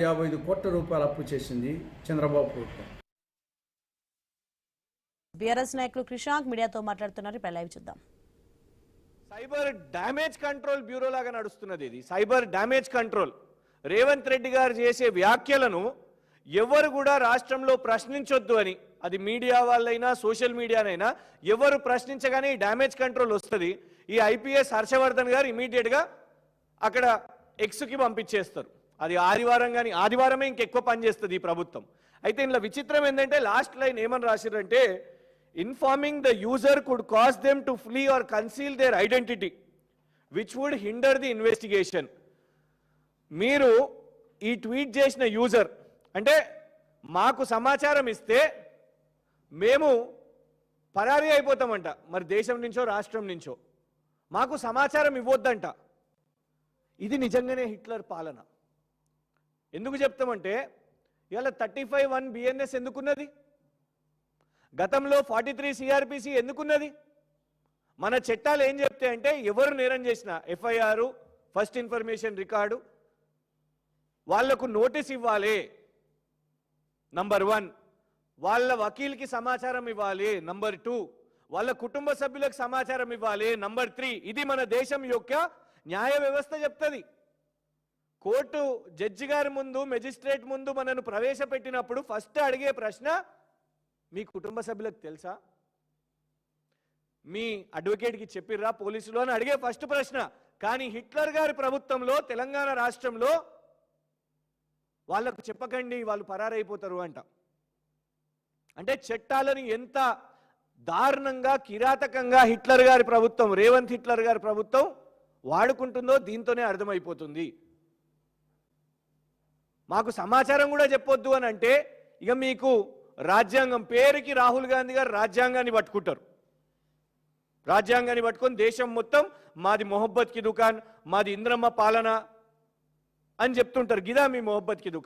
55 కోట్ల రూపాయలు అప్పు చేసింది చంద్రబాబు ప్రభుత్వం. బీఆర్ఎస్ నాయకులు కృషాంక్ మీడియాతో మాట్లాడుతున్నారు. ఇప్పుడు లైవ్ చూద్దాం. సైబర్ డ్యామేజ్ కంట్రోల్ బ్యూరో లాగా నడుస్తున్నది ఇది. Cyber damage control Revanth Reddy గారు చేసే వ్యాఖ్యలను ఎవరు కూడా రాష్ట్రంలో ప్రశ్నించొద్దు అని, అది మీడియా వాళ్ళైనా సోషల్ మీడియానైనా ఎవరు ప్రశ్నించగానే ఈ డ్యామేజ్ కంట్రోల్ వస్తుంది. ఈ ఐపీఎస్ హర్షవర్ధన్ గారు ఇమీడియట్గా అక్కడ ఎక్స్కి పంపించేస్తారు. అది ఆదివారం కానీ ఆదివారమే ఇంకెక్కువ పనిచేస్తుంది ఈ ప్రభుత్వం. అయితే ఇందులో విచిత్రం ఏంటంటే లాస్ట్ లైన్ ఏమని రాసిరంటే, informing the user could cause them to flee or conceal their identity which would hinder the investigation. మీరు ఈ ట్వీట్ చేసిన యూజర్ అంటే మాకు సమాచారం ఇస్తే మేము పరారీ అయిపోతామంట, మరి దేశం నుంచో రాష్ట్రం నుంచో మాకు సమాచారం ఇవ్వొద్దంట. ఇది నిజంగానే హిట్లర్ పాలన. ఎందుకు చెప్తామంటే ఇవాళ 35(1) బిఎన్ఎస్ ఎందుకున్నది, గతంలో 43 సిఆర్పిసి ఎందుకున్నది. మన చట్టాలు ఏం చెప్తే అంటే ఎవరు నేరం చేసినా ఎఫ్ఐఆర్, ఫస్ట్ ఇన్ఫర్మేషన్ రికార్డు, వాళ్లకు నోటీస్ ఇవ్వాలి. నంబర్ 1, వాళ్ళ వకీల్కి సమాచారం ఇవ్వాలి. నంబర్ 2, వాళ్ళ కుటుంబ సభ్యులకు సమాచారం ఇవ్వాలి. నంబర్ 3, ఇది మన దేశం యొక్క న్యాయ వ్యవస్థ చెప్తుంది. కోర్టు జడ్జి గారి ముందు, మెజిస్ట్రేట్ ముందు మనను ప్రవేశపెట్టినప్పుడు ఫస్ట్ అడిగే ప్రశ్న, మీ కుటుంబ సభ్యులకు తెలుసా, మీ అడ్వకేట్కి చెప్పిర్రా పోలీసులు అని అడిగే ఫస్ట్ ప్రశ్న. కానీ హిట్లర్ గారి ప్రభుత్వంలో తెలంగాణ రాష్ట్రంలో వాళ్ళకు చెప్పకండి, వాళ్ళు పరారైపోతారు అంట. అంటే చట్టాలను ఎంత దారుణంగా కిరాతకంగా హిట్లర్ గారి ప్రభుత్వం, రేవంత్ హిట్లర్ గారి ప్రభుత్వం వాడుకుంటుందో దీంతోనే అర్థమైపోతుంది. మాకు సమాచారం కూడా చెప్పొద్దు అని అంటే ఇక మీకు రాజ్యాంగం పేరుకి రాహుల్ గాంధీ గారు రాజ్యాంగాన్ని పట్టుకుంటారు. రాజ్యాంగాన్ని పట్టుకొని దేశం మొత్తం మాది మొహబ్బత్ కి దుకాన్, మాది ఇంద్రమ్మ పాలన అని చెప్తుంటారు. గిదా మీ మొహబ్బత్ కి దుకాన్.